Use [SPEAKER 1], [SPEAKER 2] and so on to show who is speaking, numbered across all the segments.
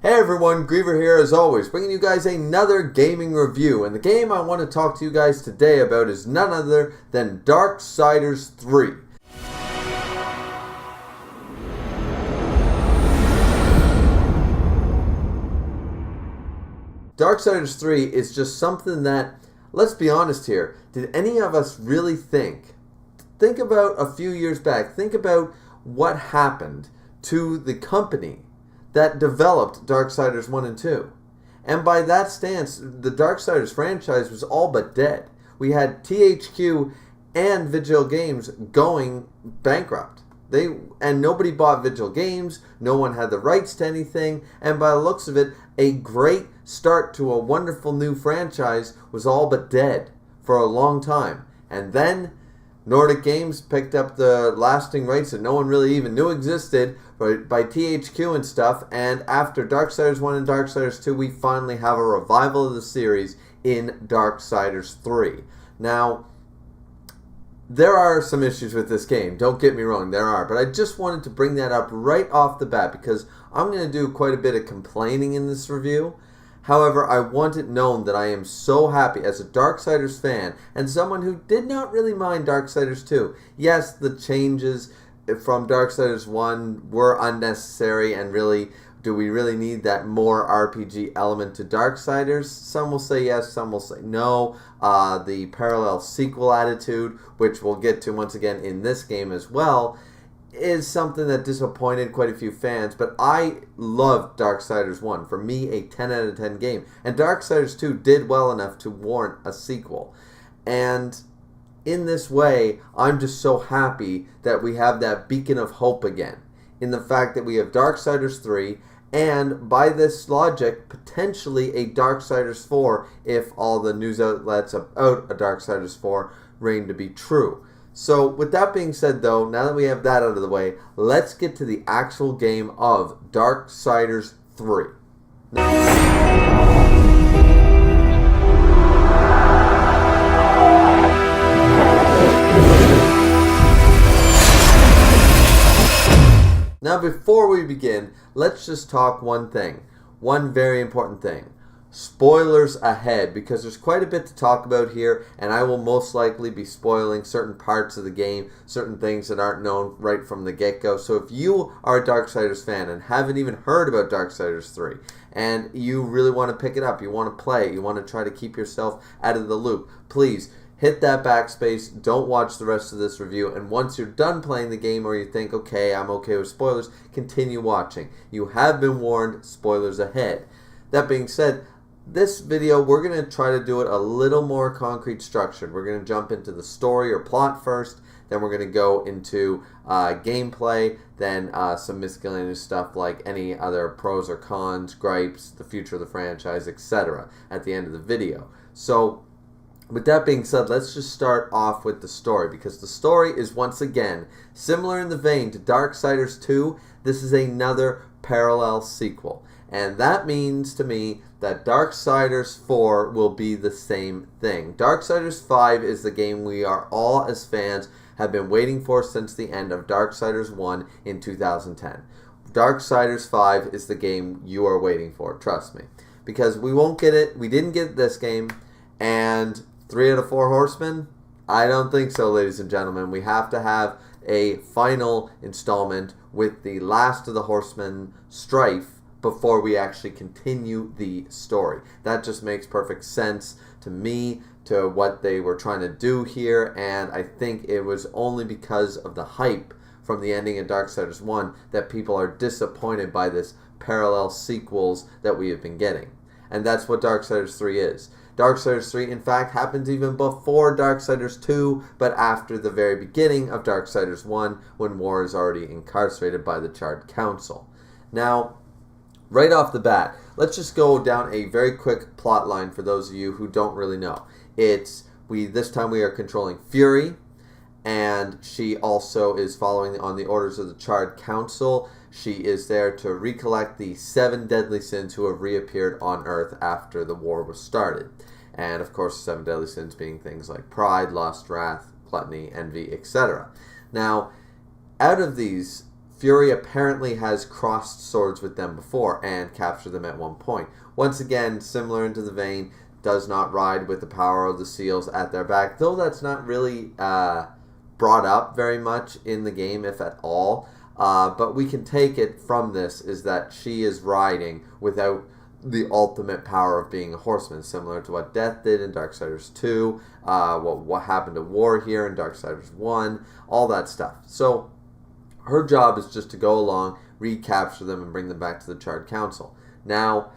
[SPEAKER 1] Hey everyone, Griever here as always, bringing you guys another gaming review. And the game I want to talk to you guys today about is none other than Darksiders 3. Darksiders 3 is just something that, let's be honest here, did any of us really think about a few years back, think about what happened to the company that developed Darksiders 1 and 2. And by that stance, the Darksiders franchise was all but dead. We had THQ and Vigil Games going bankrupt. And nobody bought Vigil Games, no one had the rights to anything, and by the looks of it, a great start to a wonderful new franchise was all but dead for a long time. And then Nordic Games picked up the lasting rights that no one really even knew existed by THQ and stuff, and after Darksiders 1 and Darksiders 2, we finally have a revival of the series in Darksiders 3. Now, there are some issues with this game, don't get me wrong, there are, but I just wanted to bring that up right off the bat because I'm going to do quite a bit of complaining in this review. However, I want it known that I am so happy as a Darksiders fan and someone who did not really mind Darksiders 2. Yes, the changes from Darksiders 1 were unnecessary, and really, do we really need that more RPG element to Darksiders? Some will say yes, some will say no. The parallel sequel attitude, which we'll get to once again in this game as well, is something that disappointed quite a few fans, but I loved Darksiders 1. For me, a 10 out of 10 game. And Darksiders 2 did well enough to warrant a sequel. And in this way, I'm just so happy that we have that beacon of hope again, in the fact that we have Darksiders 3, and by this logic, potentially a Darksiders 4 if all the news outlets about a Darksiders 4 reign to be true. So with that being said though, now that we have that out of the way, let's get to the actual game of Darksiders 3. Now before we begin, let's just talk one thing. One very important thing. Spoilers ahead, because there's quite a bit to talk about here, and I will most likely be spoiling certain parts of the game, certain things that aren't known right from the get-go. So if you are a Darksiders fan and haven't even heard about Darksiders 3, and you really want to pick it up, you want to play it, you want to try to keep yourself out of the loop, please hit that backspace, don't watch the rest of this review, and once you're done playing the game or you think, okay, I'm okay with spoilers, continue watching. You have been warned, spoilers ahead. That being said, this video, we're going to try to do it a little more concrete structured. We're going to jump into the story or plot first, then we're going to go into gameplay, then some miscellaneous stuff like any other pros or cons, gripes, the future of the franchise, etc. at the end of the video. So, with that being said, let's just start off with the story, because the story is once again similar in the vein to Darksiders 2. This is another parallel sequel. And that means to me that Darksiders 4 will be the same thing. Darksiders 5 is the game we are all as fans have been waiting for since the end of Darksiders 1 in 2010. Darksiders 5 is the game you are waiting for, trust me. Because we won't get it, we didn't get this game, and 3 out of 4 Horsemen? I don't think so, ladies and gentlemen. We have to have a final installment with the last of the Horsemen, Strife, before we actually continue the story. That just makes perfect sense to me, to what they were trying to do here, and I think it was only because of the hype from the ending of Darksiders 1 that people are disappointed by this parallel sequels that we have been getting. And that's what Darksiders 3 is. Darksiders 3, in fact, happens even before Darksiders 2, but after the very beginning of Darksiders 1, when War is already incarcerated by the Charred Council. Now, right off the bat, let's just go down a very quick plot line for those of you who don't really know. This time we are controlling Fury, and she also is following on the orders of the Charred Council. She is there to recollect the 7 deadly sins who have reappeared on Earth after the war was started. And of course, 7 deadly sins being things like pride, lust, wrath, gluttony, envy, etc. Now, out of these Fury apparently has crossed swords with them before and captured them at one point. Once again, similar into the vein, does not ride with the power of the seals at their back, though that's not really brought up very much in the game, if at all. But we can take it from this is that she is riding without the ultimate power of being a horseman, similar to what Death did in Darksiders 2, what happened to War here in Darksiders 1, all that stuff. So her job is just to go along, recapture them, and bring them back to the Charred Council. Now,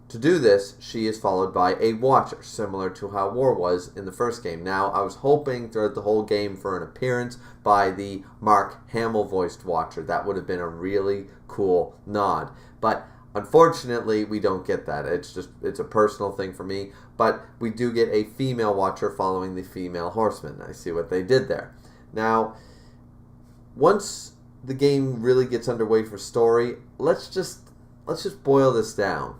[SPEAKER 1] to do this, she is followed by a Watcher, similar to how War was in the first game. Now, I was hoping throughout the whole game for an appearance by the Mark Hamill-voiced Watcher. That would have been a really cool nod. But unfortunately, we don't get that. It's a personal thing for me. But we do get a female Watcher following the female Horseman. I see what they did there. Now, once the game really gets underway for story, let's just boil this down.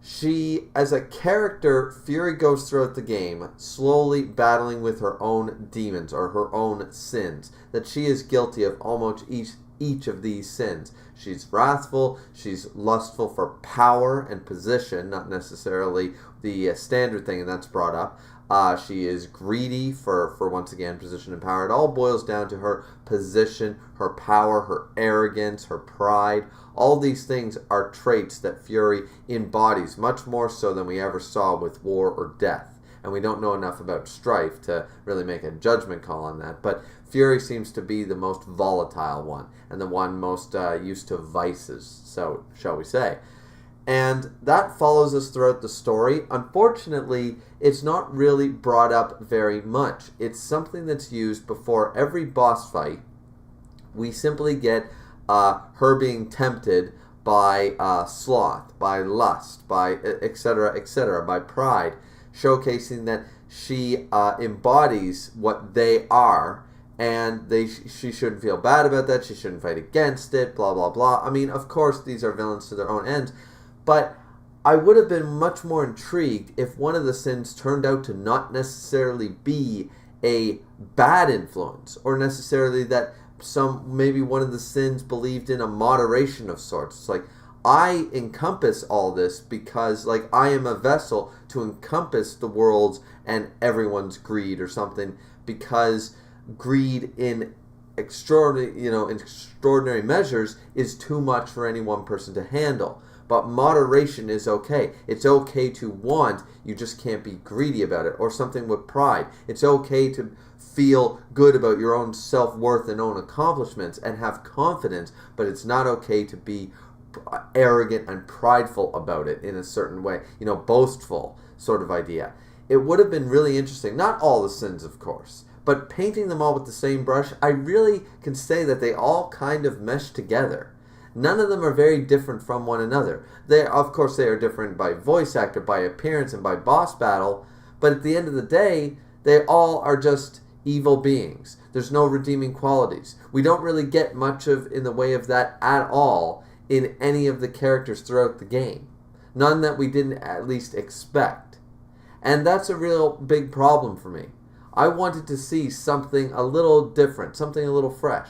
[SPEAKER 1] She, as a character, Fury goes throughout the game slowly battling with her own demons or her own sins, that she is guilty of almost each of these sins. She's wrathful, she's lustful for power and position, not necessarily the standard thing, and that's brought up. She is greedy for once again, position and power. It all boils down to her position, her power, her arrogance, her pride. All these things are traits that Fury embodies, much more so than we ever saw with War or Death. And we don't know enough about Strife to really make a judgment call on that. But Fury seems to be the most volatile one, and the one most used to vices, so shall we say. And that follows us throughout the story. Unfortunately, it's not really brought up very much. It's something that's used before every boss fight. We simply get her being tempted by sloth, by lust, by etc., by pride, showcasing that she embodies what they are, and she shouldn't feel bad about that, she shouldn't fight against it, blah, blah, blah. I mean, of course, these are villains to their own ends, but I would have been much more intrigued if one of the sins turned out to not necessarily be a bad influence, or necessarily that maybe one of the sins believed in a moderation of sorts. It's like, I encompass all this because, like, I am a vessel to encompass the world's and everyone's greed or something, because greed in extraordinary measures is too much for any one person to handle. But moderation is okay. It's okay to want, you just can't be greedy about it. Or something with pride. It's okay to feel good about your own self-worth and own accomplishments and have confidence, but it's not okay to be arrogant and prideful about it in a certain way. Boastful sort of idea. It would have been really interesting. Not all the sins, of course, but painting them all with the same brush, I really can say that they all kind of mesh together. None of them are very different from one another. Of course, they are different by voice actor, by appearance, and by boss battle, but at the end of the day, they all are just evil beings. There's no redeeming qualities. We don't really get much in the way of that at all in any of the characters throughout the game. None that we didn't at least expect. And that's a real big problem for me. I wanted to see something a little different, something a little fresh.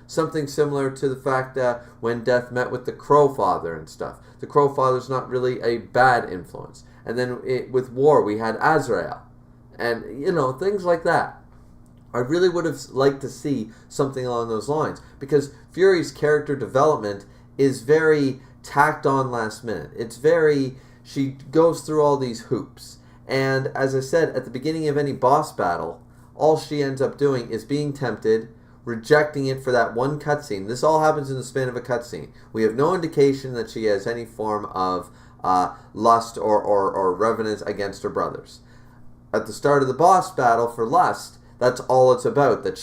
[SPEAKER 1] Something similar to the fact that when Death met with the Crowfather and stuff. The Crowfather's not really a bad influence. And then with War, we had Azrael. And, things like that. I really would have liked to see something along those lines. Because Fury's character development is very tacked on last minute. She goes through all these hoops. And as I said, at the beginning of any boss battle, all she ends up doing is being tempted, rejecting it for that one cutscene. This all happens in the span of a cutscene. We have no indication that she has any form of lust or revenance against her brothers. At the start of the boss battle for lust, that's all it's about. That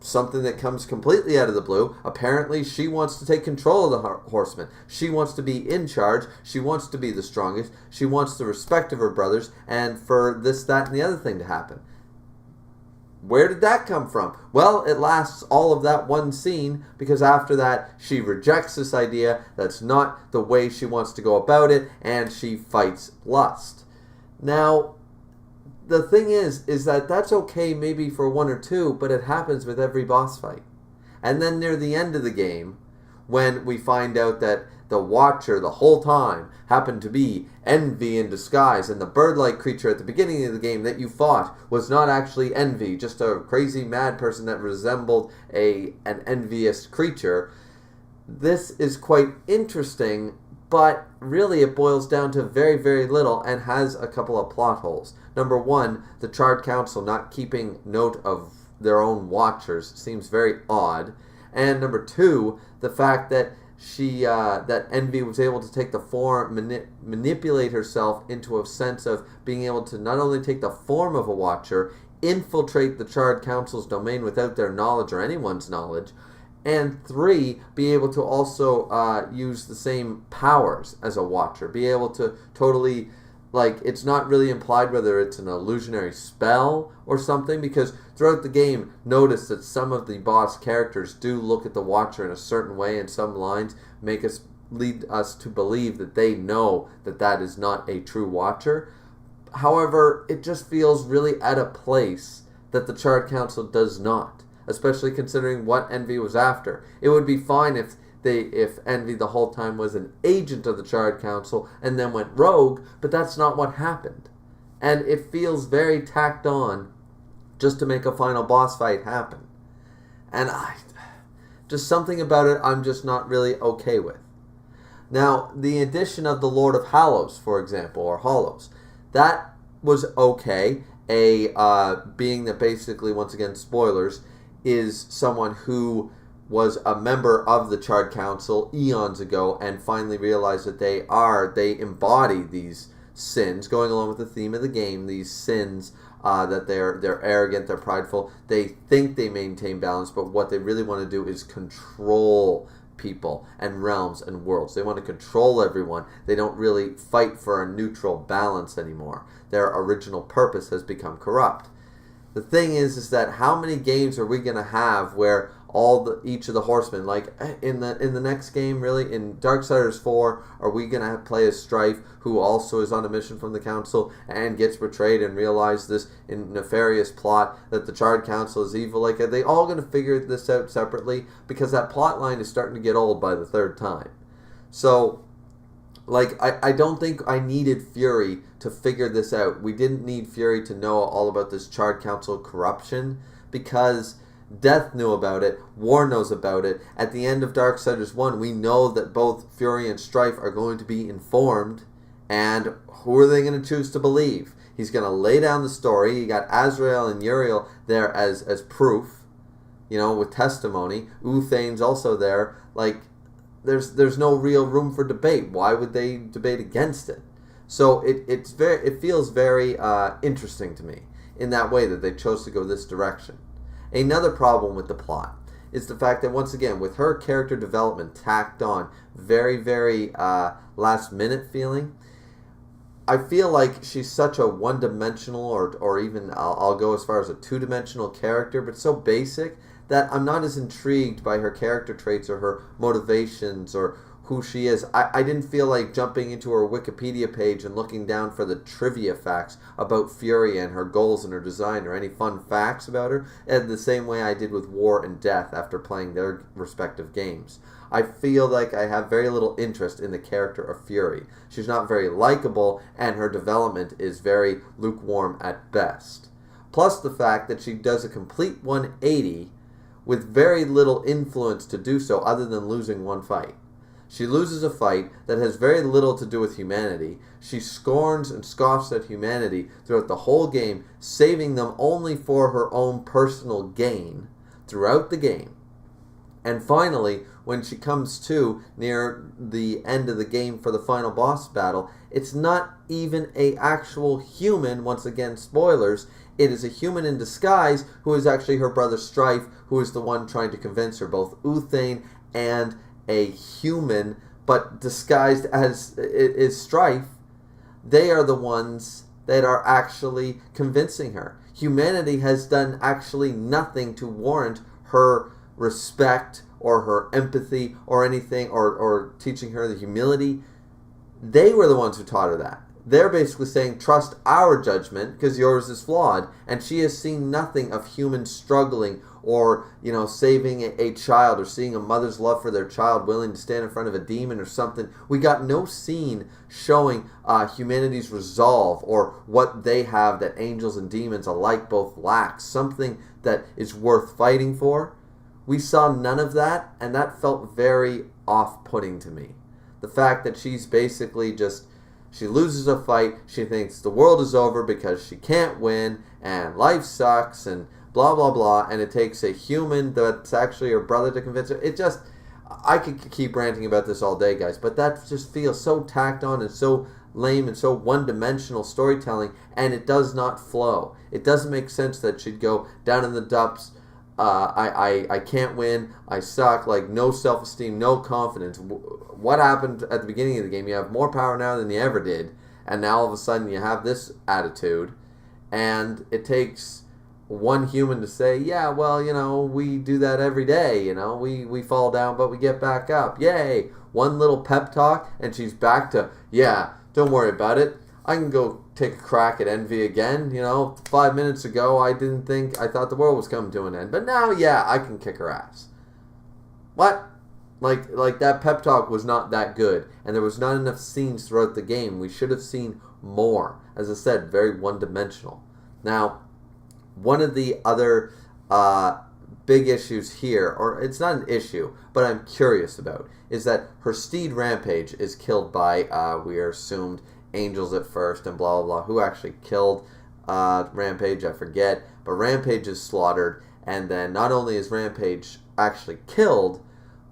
[SPEAKER 1] something that comes completely out of the blue, apparently she wants to take control of the horsemen. She wants to be in charge. She wants to be the strongest. She wants the respect of her brothers, and for this, that, and the other thing to happen. Where did that come from? Well, it lasts all of that one scene, because after that, she rejects this idea. That's not the way she wants to go about it, and she fights lust. Now, the thing is that that's okay maybe for one or two, but it happens with every boss fight. And then near the end of the game, when we find out that the Watcher the whole time happened to be Envy in disguise, and the bird-like creature at the beginning of the game that you fought was not actually Envy, just a crazy mad person that resembled an envious creature. This is quite interesting, but really it boils down to very, very little and has a couple of plot holes. Number one, the Charred Council not keeping note of their own Watchers seems very odd. And number two, the fact that that Envy was able to take the form, manipulate herself into a sense of being able to not only take the form of a Watcher, infiltrate the Charred Council's domain without their knowledge or anyone's knowledge, and three, be able to also use the same powers as a Watcher, be able to totally, like, it's not really implied whether it's an illusionary spell or something, because throughout the game, notice that some of the boss characters do look at the Watcher in a certain way, and some lines lead us to believe that they know that that is not a true Watcher. However, it just feels really out of place that the Charred Council does not, especially considering what Envy was after. It would be fine if Envy the whole time was an agent of the Charred Council and then went rogue, but that's not what happened. And it feels very tacked on just to make a final boss fight happen. And just something about it I'm just not really okay with. Now, the addition of the Lord of Hallows, for example, or Hollows, that was okay. Being that basically, once again, spoilers, is someone who was a member of the Charred Council eons ago and finally realized that they embody these sins, going along with the theme of the game, these sins that they're arrogant, they're prideful, they think they maintain balance, but what they really want to do is control people and realms and worlds. They want to control everyone. They don't really fight for a neutral balance anymore. Their original purpose has become corrupt. The thing is that how many games are we going to have where each of the horsemen, like in the next game, really, in Darksiders 4, are we going to play as Strife, who also is on a mission from the Council and gets betrayed and realize this nefarious plot that the Charred Council is evil? Like, are they all going to figure this out separately? Because that plot line is starting to get old by the third time. So, like, I don't think I needed Fury to figure this out. We didn't need Fury to know all about this Charred Council corruption, because Death knew about it, War knows about it. At the end of Darksiders 1, we know that both Fury and Strife are going to be informed, and who are they going to choose to believe? He's going to lay down the story. You got Azrael and Uriel there as proof, with testimony. Uthane's also there. Like, there's no real room for debate. Why would they debate against it? So it feels very interesting to me in that way that they chose to go this direction. Another problem with the plot is the fact that, once again, with her character development tacked on, very, very last-minute feeling, I feel like she's such a one-dimensional, or even I'll go as far as a two-dimensional character, but so basic that I'm not as intrigued by her character traits or her motivations or who she is. I didn't feel like jumping into her Wikipedia page and looking down for the trivia facts about Fury and her goals and her design, or any fun facts about her, in the same way I did with War and Death after playing their respective games. I feel like I have very little interest in the character of Fury. She's not very likable, and her development is very lukewarm at best. Plus the fact that she does a complete 180 with very little influence to do so other than losing one fight. She loses a fight that has very little to do with humanity. She scorns and scoffs at humanity throughout the whole game, saving them only for her own personal gain throughout the game. And finally, when she comes to near the end of the game for the final boss battle, it's not even an actual human, once again spoilers, it is a human in disguise who is actually her brother Strife, who is the one trying to convince her, both Uthane and a human, but disguised as is Strife. They are the ones that are actually convincing her. Humanity has done actually nothing to warrant her respect or her empathy or anything, or teaching her the humility. They were the ones who taught her that. they're basically saying, trust our judgment because yours is flawed. And she has seen nothing of humans struggling or, saving a child or seeing a mother's love for their child willing to stand in front of a demon or something. We got no scene showing humanity's resolve or what they have that angels and demons alike both lack. Something that is worth fighting for. We saw none of that, and that felt very off-putting to me. The fact that she's basically she loses a fight, she thinks the world is over because she can't win, and life sucks, and blah, blah, blah, and it takes a human that's actually her brother to convince her. I could keep ranting about this all day, guys, but that just feels so tacked on and so lame and so one-dimensional storytelling, and it does not flow. It doesn't make sense that she'd go down in the dumps, I can't win, I suck, no self-esteem, no confidence. What happened at the beginning of the game? You have more power now than you ever did, and now all of a sudden you have this attitude, and it takes one human to say, yeah, well, we do that every day, we fall down, but we get back up. Yay! One little pep talk, and she's back to, yeah, don't worry about it. I can go take a crack at envy again. 5 minutes ago, I thought the world was coming to an end. But now, yeah, I can kick her ass. What? Like that pep talk was not that good. And there was not enough scenes throughout the game. We should have seen more. As I said, very one-dimensional. Now, one of the other big issues here, or it's not an issue, but I'm curious about, is that her steed Rampage is killed by, we are assumed, angels at first and blah, blah, blah. Who actually killed Rampage, I forget. But Rampage is slaughtered, and then not only is Rampage actually killed,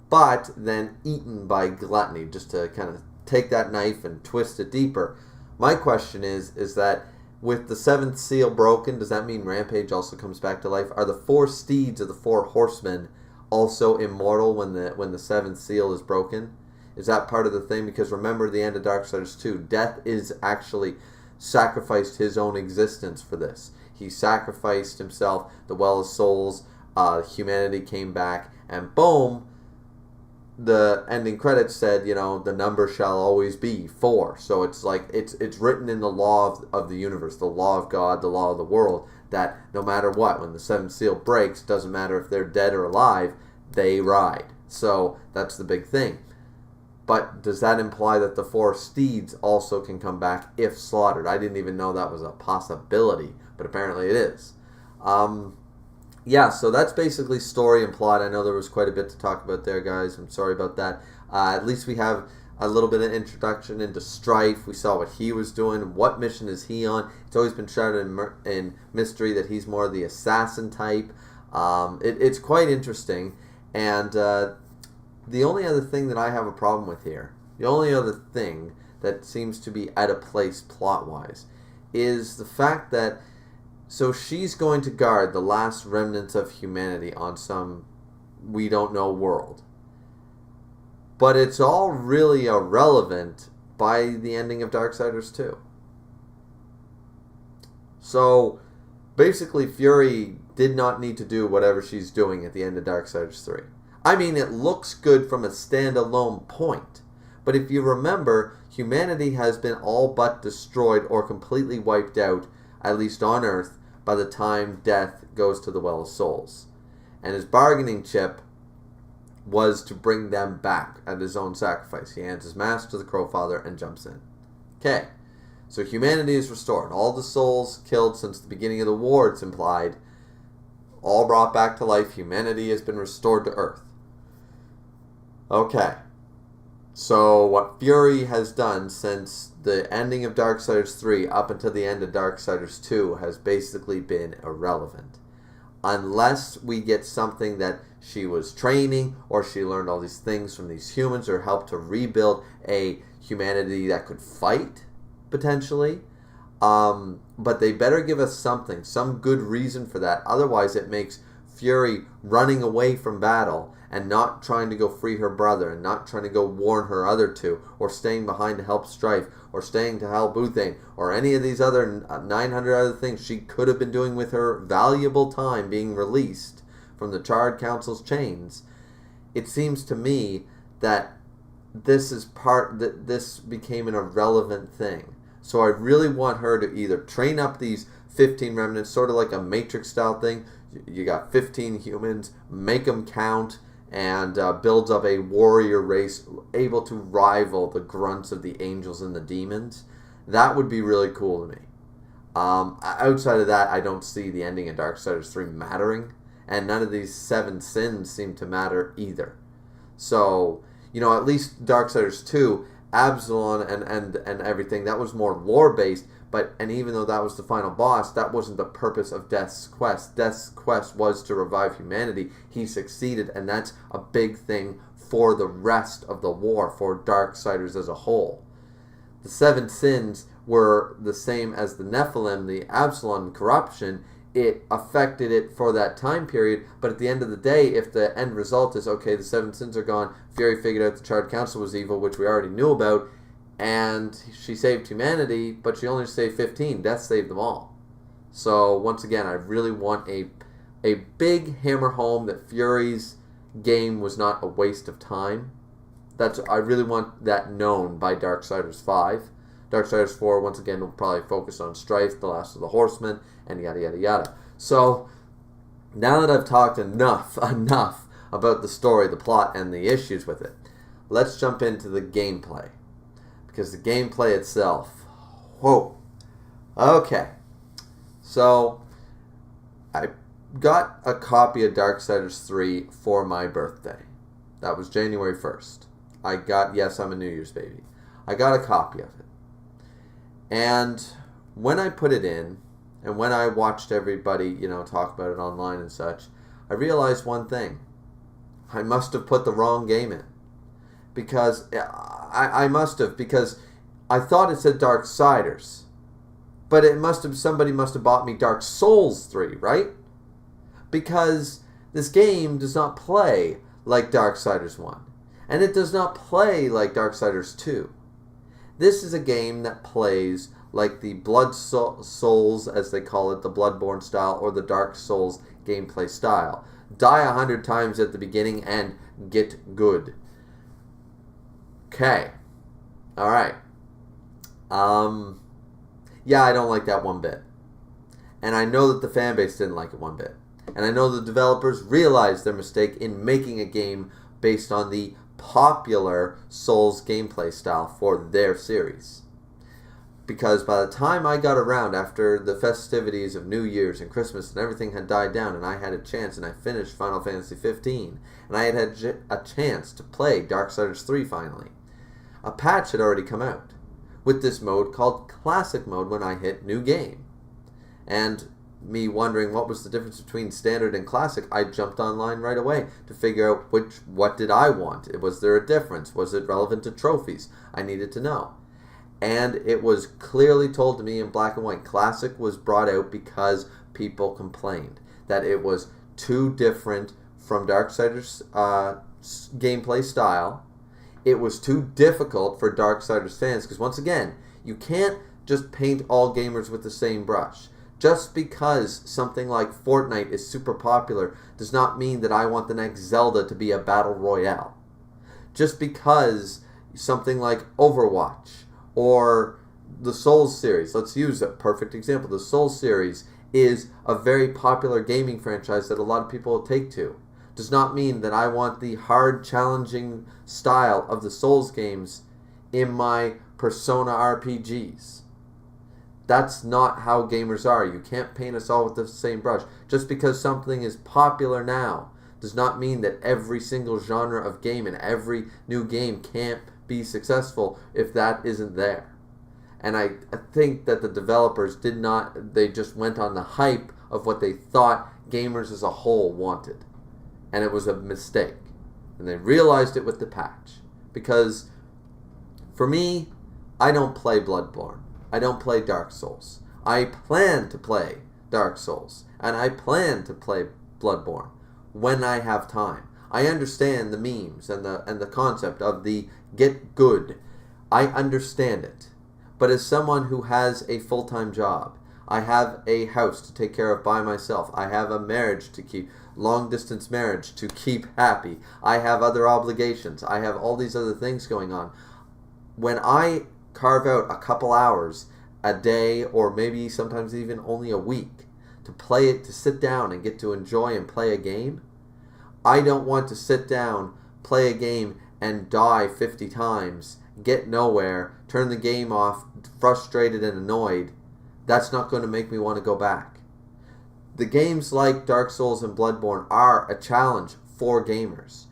[SPEAKER 1] but then eaten by Gluttony, just to kind of take that knife and twist it deeper. My question is that with the seventh seal broken, does that mean Rampage also comes back to life? Are the 4 steeds of the 4 horsemen also immortal when the seventh seal is broken? Is that part of the thing? Because remember the end of Darksiders 2. Death is actually sacrificed his own existence for this. He sacrificed himself, the Well of Souls, humanity came back, and boom, the ending credits said, the number shall always be 4. So it's it's written in the law of the universe, the law of God, the law of the world, that no matter what, when the seventh seal breaks, doesn't matter if they're dead or alive, they ride. So that's the big thing. But does that imply that the 4 steeds also can come back if slaughtered? I didn't even know that was a possibility, but apparently it is. Yeah, so that's basically story and plot. I know there was quite a bit to talk about there, guys. I'm sorry about that. At least we have a little bit of introduction into Strife. We saw what he was doing. What mission is he on? It's always been shrouded in mystery that he's more the assassin type. It's quite interesting. And the only other thing that I have a problem with here, the only other thing that seems to be out of place plot-wise, is the fact that, so she's going to guard the last remnants of humanity on some we don't know world. But it's all really irrelevant by the ending of Darksiders 2. So, basically, Fury did not need to do whatever she's doing at the end of Darksiders 3. I mean, it looks good from a standalone point. But if you remember, humanity has been all but destroyed or completely wiped out, at least on Earth, by the time Death goes to the Well of Souls. And his bargaining chip was to bring them back at his own sacrifice. He hands his mask to the Crowfather and jumps in. Okay, so humanity is restored. All the souls killed since the beginning of the war, it's implied, all brought back to life. Humanity has been restored to Earth. Okay, so what Fury has done since the ending of Darksiders 3 up until the end of Darksiders 2 has basically been irrelevant. Unless we get something that she was training, or she learned all these things from these humans, or helped to rebuild a humanity that could fight, potentially. But they better give us something, some good reason for that. Otherwise it makes Fury running away from battle and not trying to go free her brother, and not trying to go warn her other 2, or staying behind to help Strife, or staying to help Boothane, or any of these other 900 other things she could have been doing with her valuable time being released from the Charred Council's chains. It seems to me that this became an irrelevant thing. So I really want her to either train up these 15 remnants, sort of like a Matrix style thing. You got 15 humans, make them count, and builds up a warrior race able to rival the grunts of the angels and the demons. That would be really cool to me. Outside of that, I don't see the ending of Darksiders 3 mattering, and none of these 7 sins seem to matter either. So, at least Darksiders 2, Absalom and everything, that was more lore-based, and even though that was the final boss, that wasn't the purpose of Death's quest. Death's quest was to revive humanity. He succeeded, and that's a big thing for the rest of the war, for Darksiders as a whole. The 7 sins were the same as the Nephilim, the Absalom corruption. It affected it for that time period, but at the end of the day, if the end result is, okay, the 7 sins are gone, Fury figured out the Charred Council was evil, which we already knew about, and she saved humanity, but she only saved 15. Death saved them all. So, once again, I really want a big hammer home that Fury's game was not a waste of time. I really want that known by Darksiders 5. Darksiders 4, once again, will probably focus on Strife, the last of the Horsemen, and yada yada yada. So, now that I've talked enough about the story, the plot, and the issues with it, let's jump into the gameplay. Because the gameplay itself, whoa. Okay. So, I got a copy of Darksiders 3 for my birthday. That was January 1st. Yes, I'm a New Year's baby. I got a copy of it. And when I put it in, and when I watched everybody, talk about it online and such, I realized one thing. I must have put the wrong game in. Because, I must have, because I thought it said Darksiders. But somebody must have bought me Dark Souls 3, right? Because this game does not play like Darksiders 1. And it does not play like Darksiders 2. This is a game that plays like the Blood Souls, as they call it, the Bloodborne style, or the Dark Souls gameplay style. Die 100 times at the beginning and get good. Okay. Alright. Yeah, I don't like that one bit. And I know that the fan base didn't like it one bit. And I know the developers realized their mistake in making a game based on the popular Souls gameplay style for their series. Because by the time I got around, after the festivities of New Year's and Christmas and everything had died down, and I had a chance, and I finished Final Fantasy 15, and I had a chance to play Darksiders 3 finally, a patch had already come out with this mode called Classic Mode when I hit New Game. And me wondering what was the difference between Standard and Classic, I jumped online right away to figure out what did I want. Was there a difference? Was it relevant to trophies? I needed to know. And it was clearly told to me in black and white. Classic was brought out because people complained that it was too different from Darksiders' gameplay style. It was too difficult for Darksiders fans, because once again, you can't just paint all gamers with the same brush. Just because something like Fortnite is super popular does not mean that I want the next Zelda to be a battle royale. Just because something like Overwatch or the Souls series, let's use a perfect example. The Souls series is a very popular gaming franchise that a lot of people will take to. Does not mean that I want the hard, challenging style of the Souls games in my Persona RPGs. That's not how gamers are. You can't paint us all with the same brush. Just because something is popular now does not mean that every single genre of game and every new game can't be successful if that isn't there. And I think that the developers they just went on the hype of what they thought gamers as a whole wanted. And it was a mistake. And they realized it with the patch. Because for me, I don't play Bloodborne. I don't play Dark Souls. I plan to play Dark Souls. And I plan to play Bloodborne when I have time. I understand the memes and the concept of the get good. I understand it. But as someone who has a full-time job, I have a house to take care of by myself. I have a marriage to keep, long-distance marriage to keep happy. I have other obligations. I have all these other things going on. When I carve out a couple hours a day or maybe sometimes even only a week to play it, to sit down and get to enjoy and play a game. I don't want to sit down, play a game, and die 50 times, get nowhere, turn the game off, frustrated and annoyed. That's not going to make me want to go back. The games like Dark Souls and Bloodborne are a challenge for gamers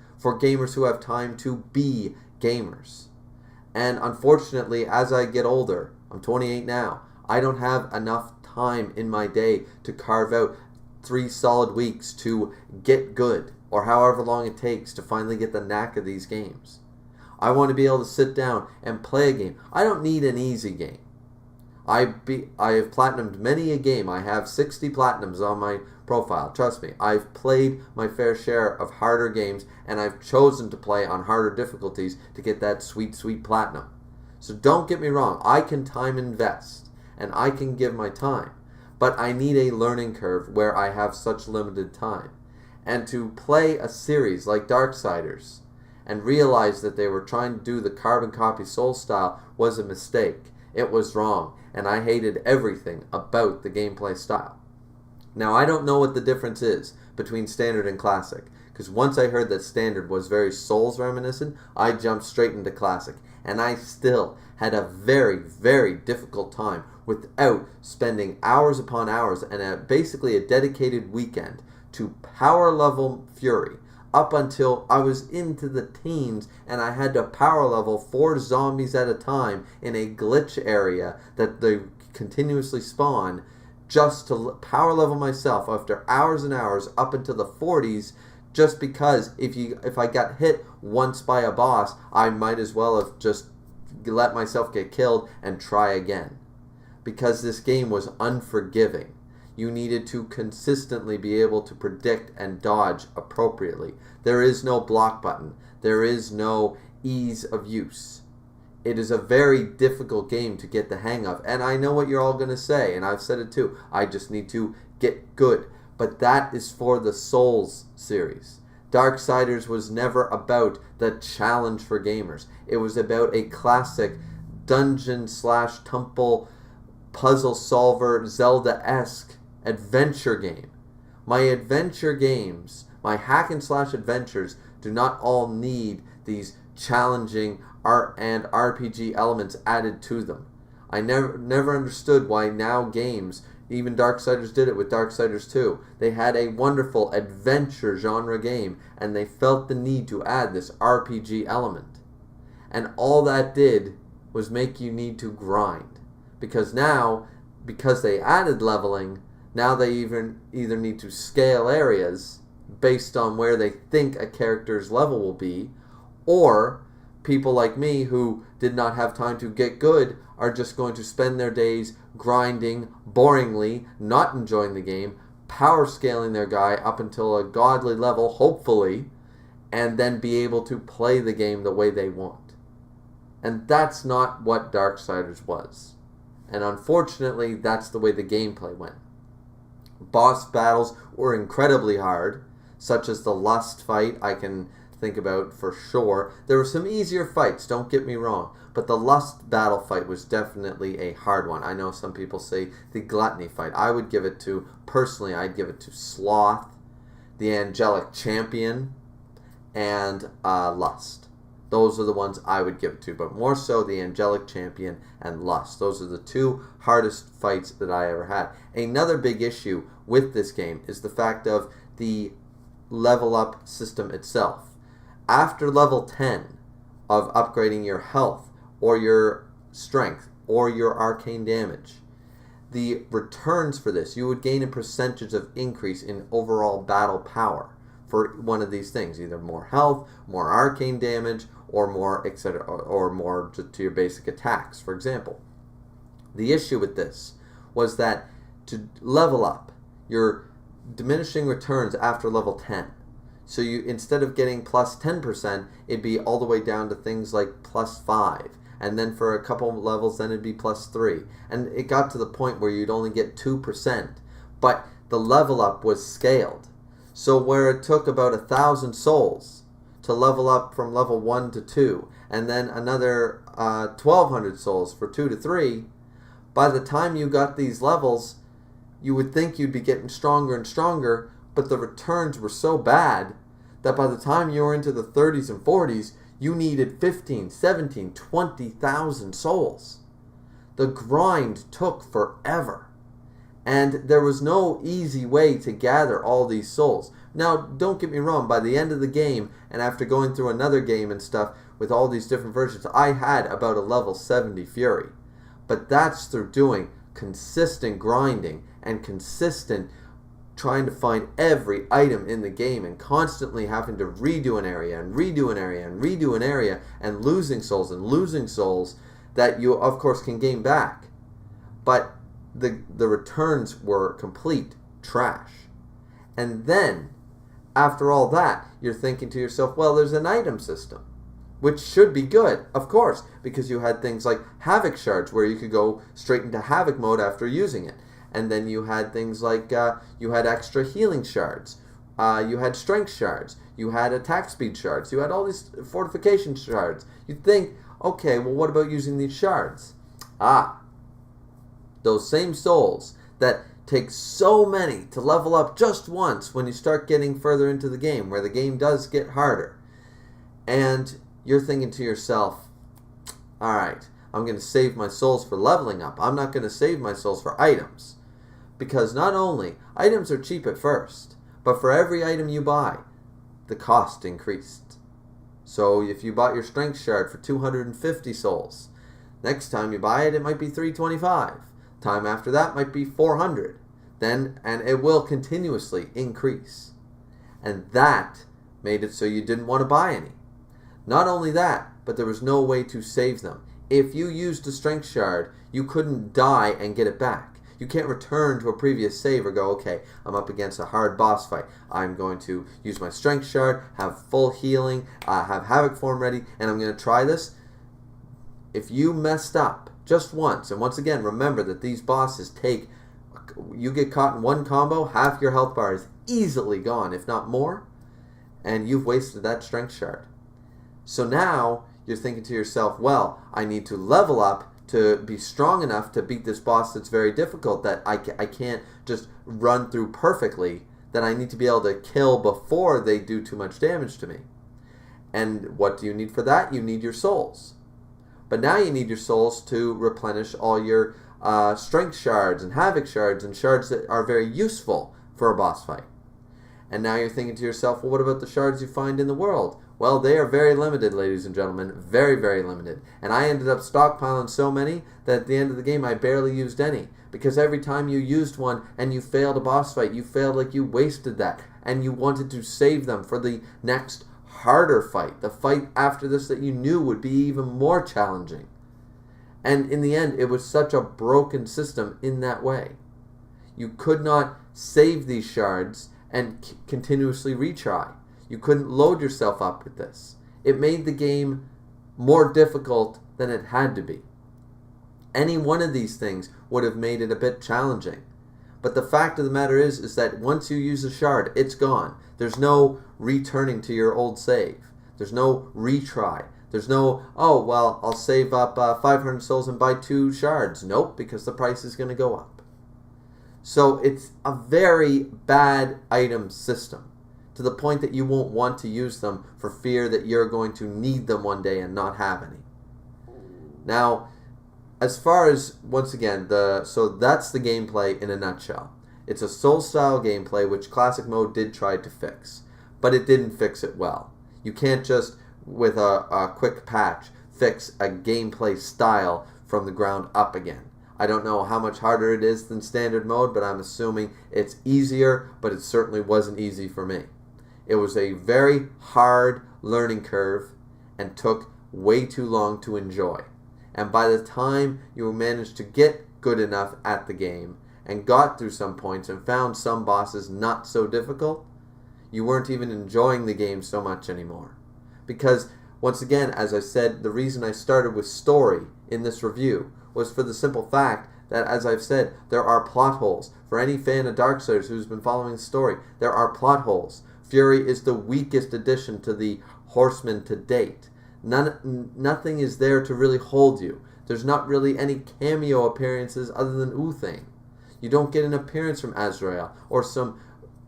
[SPEAKER 1] who have time to be gamers. And unfortunately, as I get older, I'm 28 now, I don't have enough time in my day to carve out 3 solid weeks to get good, or however long it takes to finally get the knack of these games. I want to be able to sit down and play a game. I don't need an easy game. I have platinumed many a game. I have 60 platinums on my profile. Trust me, I've played my fair share of harder games, and I've chosen to play on harder difficulties to get that sweet, sweet platinum. So don't get me wrong, I can time invest, and I can give my time, but I need a learning curve where I have such limited time. And to play a series like Darksiders and realize that they were trying to do the carbon copy soul style was a mistake. It was wrong, and I hated everything about the gameplay style. Now, I don't know what the difference is between Standard and Classic, because once I heard that Standard was very Souls reminiscent, I jumped straight into Classic, and I still had a very, very difficult time without spending hours upon hours and basically a dedicated weekend to power level Fury up until I was into the teens, and I had to power level 4 zombies at a time in a glitch area that they continuously spawn, just to power level myself after hours and hours up into the 40s, just because if I got hit once by a boss, I might as well have just let myself get killed and try again. Because this game was unforgiving. You needed to consistently be able to predict and dodge appropriately. There is no block button. There is no ease of use. It is a very difficult game to get the hang of. And I know what you're all going to say, and I've said it too. I just need to get good. But that is for the Souls series. Darksiders was never about the challenge for gamers. It was about a classic dungeon/temple puzzle solver Zelda-esque adventure game. My adventure games, my hack and slash adventures, do not all need these challenging art and RPG elements added to them. I never understood why now games, even Darksiders did it with Darksiders 2, they had a wonderful adventure genre game and they felt the need to add this RPG element. And all that did was make you need to grind. Because they added leveling, now they either need to scale areas based on where they think a character's level will be, or people like me who did not have time to get good are just going to spend their days grinding boringly, not enjoying the game, power scaling their guy up until a godly level, hopefully, and then be able to play the game the way they want. And that's not what Darksiders was. And unfortunately, that's the way the gameplay went. Boss battles were incredibly hard, such as the Lust fight I can think about for sure. There were some easier fights, don't get me wrong, but the Lust battle fight was definitely a hard one. I know some people say the Gluttony fight. I'd give it to Sloth, the Angelic Champion, and Lust. Those are the ones I would give it to, but more so the Angelic Champion and Lust. Those are the 2 hardest fights that I ever had. Another big issue with this game is the fact of the level up system itself. After level 10 of upgrading your health or your strength or your arcane damage, the returns for this, you would gain a percentage of increase in overall battle power for one of these things, either more health, more arcane damage, or more etc., or more to your basic attacks, for example. The issue with this was that to level up, you're diminishing returns after level 10. So you, instead of getting plus 10%, it'd be all the way down to things like plus 5. And then for a couple levels, then it'd be plus 3. And it got to the point where you'd only get 2%. But the level up was scaled. So where it took about 1,000 souls to level up from level 1 to 2, and then another 1,200 souls for 2 to 3, by the time you got these levels, you would think you'd be getting stronger and stronger, but the returns were so bad that by the time you were into the 30s and 40s, you needed 15, 17, 20,000 souls. The grind took forever. And there was no easy way to gather all these souls. Now, don't get me wrong, by the end of the game, and after going through another game and stuff with all these different versions, I had about a level 70 Fury. But that's through doing consistent grinding and consistent trying to find every item in the game and constantly having to redo an area and redo an area and redo an area and losing souls that you, of course, can gain back. But the returns were complete trash. And then, after all that, you're thinking to yourself, well, there's an item system, which should be good, of course, because you had things like Havoc Shards, where you could go straight into Havoc mode after using it. And then you had things like, you had extra healing shards, you had strength shards, you had attack speed shards, you had all these fortification shards. You'd think, okay, well, what about using these shards? Those same souls that take so many to level up just once when you start getting further into the game, where the game does get harder. And you're thinking to yourself, alright, I'm going to save my souls for leveling up. I'm not going to save my souls for items. Because not only, items are cheap at first, but for every item you buy, the cost increased. So if you bought your strength shard for 250 souls, next time you buy it, it might be 325. Time after that might be 400. And it will continuously increase. And that made it so you didn't want to buy any. Not only that, but there was no way to save them. If you used a strength shard, you couldn't die and get it back. You can't return to a previous save or go, okay, I'm up against a hard boss fight. I'm going to use my strength shard, have full healing, have Havoc form ready, and I'm going to try this. If you messed up just once, and once again, remember that these bosses take, you get caught in one combo, half your health bar is easily gone, if not more, and you've wasted that strength shard. So now, you're thinking to yourself, well, I need to level up to be strong enough to beat this boss that's very difficult, that I can't just run through perfectly, that I need to be able to kill before they do too much damage to me. And what do you need for that? You need your souls. But now you need your souls to replenish all your strength shards and havoc shards and shards that are very useful for a boss fight. And now you're thinking to yourself, well, what about the shards you find in the world? Well, they are very limited, ladies and gentlemen. Very, very limited. And I ended up stockpiling so many that at the end of the game I barely used any. Because every time you used one and you failed a boss fight, you failed like you wasted that. And you wanted to save them for the next harder fight. The fight after this that you knew would be even more challenging. And in the end, it was such a broken system in that way. You could not save these shards and continuously retry. You couldn't load yourself up with this. It made the game more difficult than it had to be. Any one of these things would have made it a bit challenging. But the fact of the matter is that once you use a shard, it's gone. There's no returning to your old save. There's no retry. There's no, oh, well, I'll save up 500 souls and buy 2 shards. Nope, because the price is going to go up. So it's a very bad item system, to the point that you won't want to use them for fear that you're going to need them one day and not have any. Now, as far as, once again, so that's the gameplay in a nutshell. It's a soul-style gameplay, which Classic Mode did try to fix, but it didn't fix it well. You can't just, with a quick patch, fix a gameplay style from the ground up again. I don't know how much harder it is than Standard Mode, but I'm assuming it's easier, but it certainly wasn't easy for me. It was a very hard learning curve and took way too long to enjoy. And by the time you managed to get good enough at the game and got through some points and found some bosses not so difficult, you weren't even enjoying the game so much anymore. Because, once again, as I said, the reason I started with story in this review was for the simple fact that, as I've said, there are plot holes. For any fan of Darksiders who's been following the story, there are plot holes. Fury is the weakest addition to the Horsemen to date. Nothing is there to really hold you. There's not really any cameo appearances other than Uthane. You don't get an appearance from Azrael or some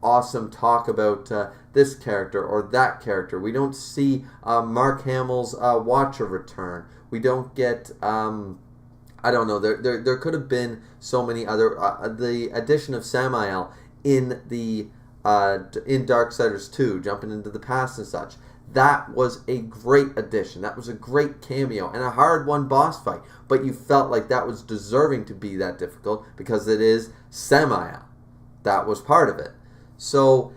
[SPEAKER 1] awesome talk about this character or that character. We don't see Mark Hamill's Watcher return. We don't get, I don't know, there could have been so many other, the addition of Samael in in Darksiders 2, jumping into the past and such. That was a great addition. That was a great cameo and a hard-won boss fight. But you felt like that was deserving to be that difficult because it is Samael. That was part of it. So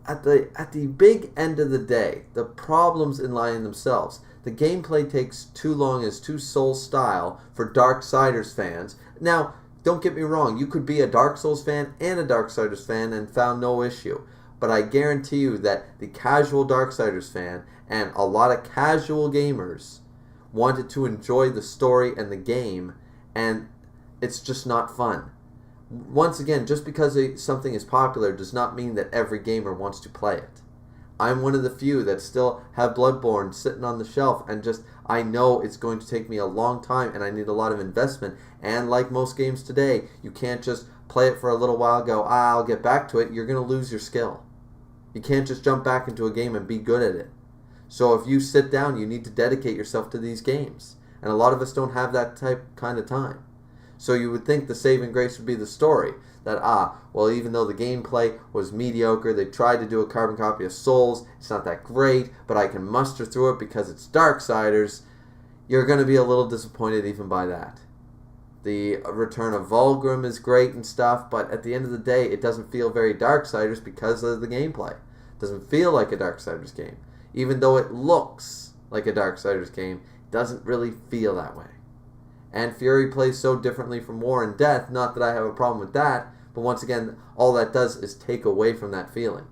[SPEAKER 1] at the big end of the day, the problems lie in themselves. The gameplay takes too long, is too Souls-style for Darksiders fans. Now, don't get me wrong. You could be a Dark Souls fan and a Darksiders fan and found no issue. But I guarantee you that the casual Darksiders fan and a lot of casual gamers wanted to enjoy the story and the game, and it's just not fun. Once again, just because something is popular does not mean that every gamer wants to play it. I'm one of the few that still have Bloodborne sitting on the shelf, and I know it's going to take me a long time and I need a lot of investment. And like most games today, you can't just play it for a little while, go, I'll get back to it. Kind of lose your skill. You can't just jump back into a game and be good at it. So if you sit down, you need to dedicate yourself to these games. And a lot of us don't have that kind of time. So you would think the saving grace would be the story. That, well, even though the gameplay was mediocre, they tried to do a carbon copy of Souls, it's not that great, but I can muster through it because it's Darksiders. You're going to be a little disappointed even by that. The return of Vulgrim is great and stuff, but at the end of the day, it doesn't feel very Darksiders because of the gameplay. It doesn't feel like a Darksiders game. Even though it looks like a Darksiders game, it doesn't really feel that way. And Fury plays so differently from War and Death, not that I have a problem with that, but once again, all that does is take away from that feeling.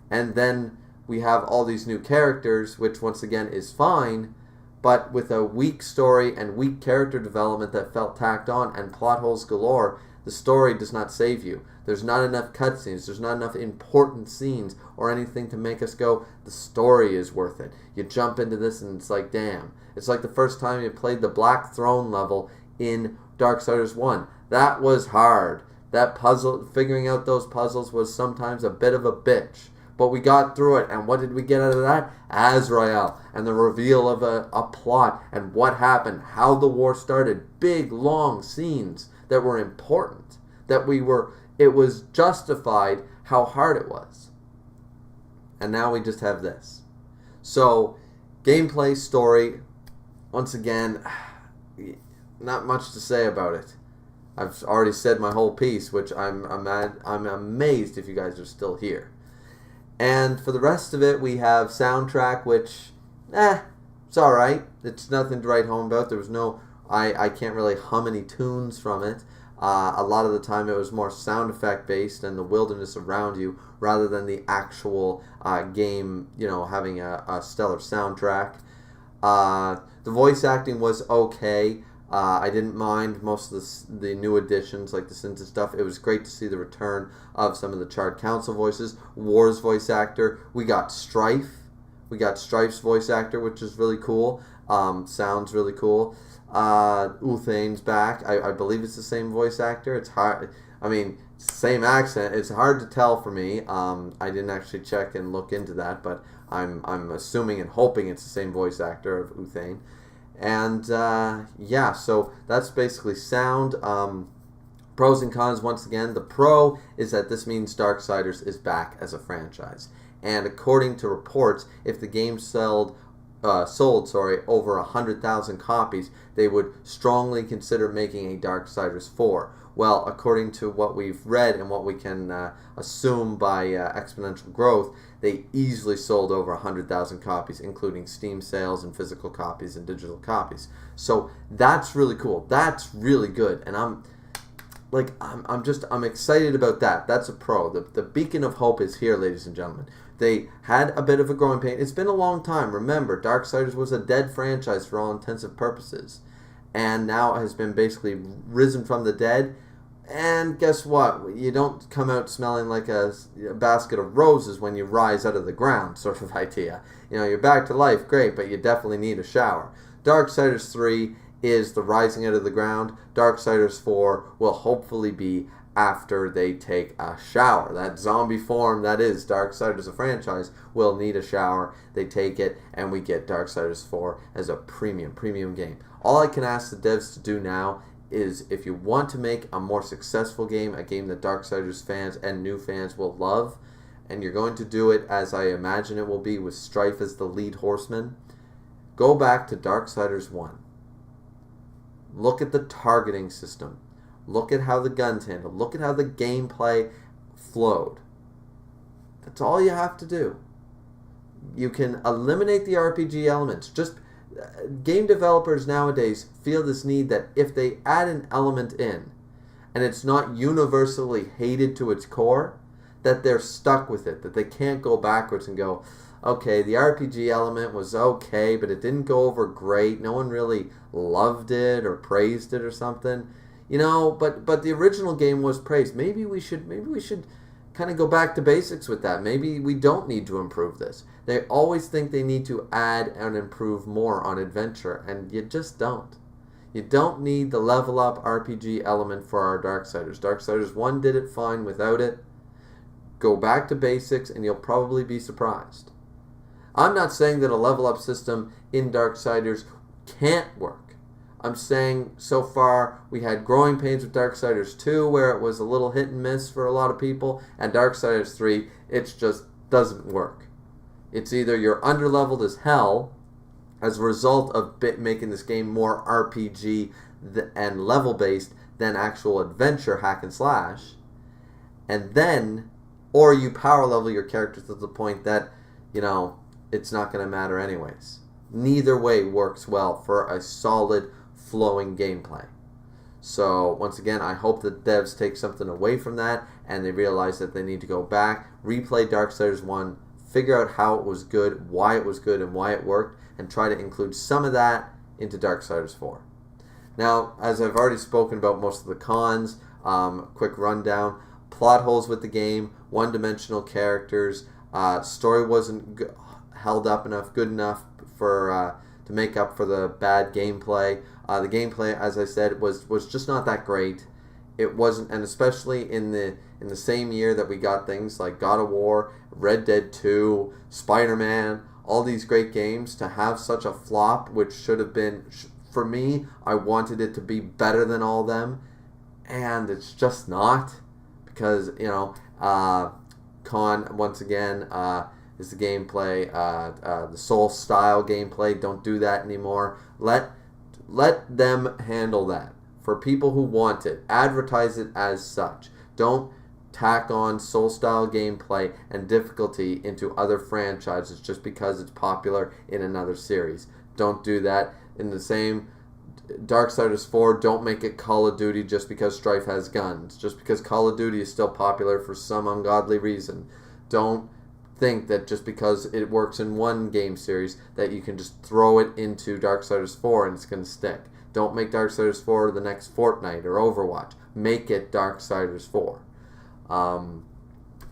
[SPEAKER 1] And then we have all these new characters, which once again is fine, but with a weak story and weak character development that felt tacked on and plot holes galore, the story does not save you. There's not enough cutscenes, there's not enough important scenes or anything to make us go, the story is worth it. You jump into this and it's like, damn. It's like the first time you played the Black Throne level in Darksiders 1. That was hard. That puzzle, figuring out those puzzles was sometimes a bit of a bitch. But we got through it, and what did we get out of that? Azrael, and the reveal of a plot, and what happened, how the war started. Big, long scenes that were important. It was justified how hard it was. And now we just have this. So, gameplay, story, once again, not much to say about it. I've already said my whole piece, which I'm amazed if you guys are still here. And for the rest of it, we have soundtrack, which, it's alright. It's nothing to write home about. There was no, I can't really hum any tunes from it. A lot of the time it was more sound effect based and the wilderness around you rather than the actual game, having a stellar soundtrack. The voice acting was okay. I didn't mind most of the new additions, like the synth and stuff. It was great to see the return of some of the Charred Council voices. War's voice actor. We got Strife. We got Strife's voice actor, which is really cool. Sounds really cool. Uthane's back. I believe it's the same voice actor. It's hard. I mean, same accent. It's hard to tell for me. I didn't actually check and look into that, but I'm assuming and hoping it's the same voice actor of Uthane. And so that's basically sound. Pros and cons, once again. The pro is that this means Darksiders is back as a franchise. And according to reports, if the game sold over 100,000 copies, they would strongly consider making a Darksiders 4. Well, according to what we've read and what we can assume by exponential growth, they easily sold over 100,000 copies, including Steam sales and physical copies and digital copies. So that's really cool. That's really good, and I'm excited about that. That's a pro. The beacon of hope is here, ladies and gentlemen. They had a bit of a growing pain. It's been a long time. Remember, Darksiders was a dead franchise for all intensive purposes, and now has been basically risen from the dead. And guess what? You don't come out smelling like a basket of roses when you rise out of the ground, sort of idea. You're back to life, great, but you definitely need a shower. Darksiders 3 is the rising out of the ground. Darksiders 4 will hopefully be after they take a shower. That zombie form that is Darksiders, a franchise, will need a shower. They take it, and we get Darksiders 4 as a premium game. All I can ask the devs to do now is, if you want to make a more successful game, a game that Darksiders fans and new fans will love, and you're going to do it as I imagine it will be, with Strife as the lead horseman, go back to Darksiders 1. Look at the targeting system. Look at how the guns handle. Look at how the gameplay flowed. That's all you have to do. You can eliminate the RPG elements. Just game developers nowadays feel this need that if they add an element in and it's not universally hated to its core, that they're stuck with it, that they can't go backwards and go, okay, the RPG element was okay, but it didn't go over great. No one really loved it or praised it or something. You know, but the original game was praised. Maybe we should kind of go back to basics with that. Maybe we don't need to improve this. They always think they need to add and improve more on adventure, and you just don't. You don't need the level up RPG element for our Darksiders. Darksiders 1 did it fine without it. Go back to basics and you'll probably be surprised. I'm not saying that a level up system in Darksiders can't work. I'm saying so far we had growing pains with Darksiders 2 where it was a little hit and miss for a lot of people, and Darksiders 3, it just doesn't work. It's either you're underleveled as hell as a result of making this game more RPG and level based than actual adventure hack and slash, and then, or you power level your character to the point that, you know, it's not going to matter anyways. Neither way works well for a solid flowing gameplay. So once again, I hope that devs take something away from that and they realize that they need to go back, replay Darksiders 1, figure out how it was good, why it was good, and why it worked, and try to include some of that into Darksiders 4. Now, as I've already spoken about most of the cons, quick rundown: plot holes with the game, one-dimensional characters, story wasn't held up enough, good enough for to make up for the bad gameplay. The gameplay, as I said, was just not that great. It wasn't, and especially in the same year that we got things like God of War, Red Dead 2, Spider-Man, all these great games, to have such a flop, which should have been, for me, I wanted it to be better than all them, and it's just not, because, you know, con, once again, is the gameplay, the Soul style gameplay. Don't do that anymore. Let them handle that. For people who want it, advertise it as such. Don't tack on Soul style gameplay and difficulty into other franchises just because it's popular in another series. Don't do that. In the same Darksiders 4, don't make it Call of Duty just because Strife has guns. Just because Call of Duty is still popular for some ungodly reason. Don't think that just because it works in one game series that you can just throw it into Darksiders 4 and it's going to stick. Don't make Darksiders 4 the next Fortnite or Overwatch. Make it Darksiders 4.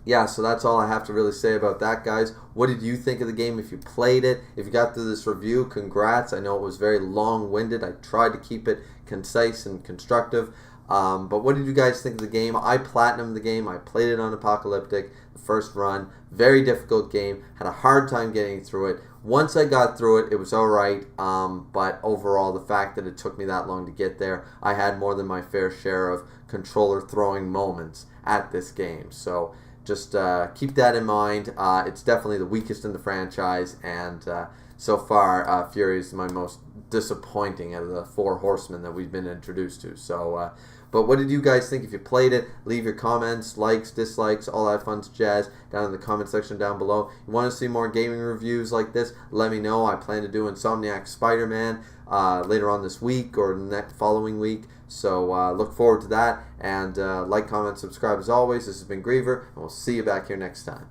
[SPEAKER 1] Yeah, so that's all I have to really say about that, guys. What did you think of the game if you played it? If you got through this review, congrats. I know it was very long-winded. I tried to keep it concise and constructive. But what did you guys think of the game? I platinumed the game. I played it on Apocalyptic, the first run. Very difficult game. Had a hard time getting through it. Once I got through it, it was alright. But overall, the fact that it took me that long to get there, I had more than my fair share of controller throwing moments at this game. So just keep that in mind. It's definitely the weakest in the franchise, and so far, Fury is my most disappointing out of the 4 horsemen that we've been introduced to. So, but what did you guys think? If you played it, leave your comments, likes, dislikes, all that fun jazz down in the comment section down below. You want to see more gaming reviews like this, let me know. I plan to do Insomniac Spider-Man later on this week or next following week. So look forward to that. And like, comment, subscribe as always. This has been Griever, and we'll see you back here next time.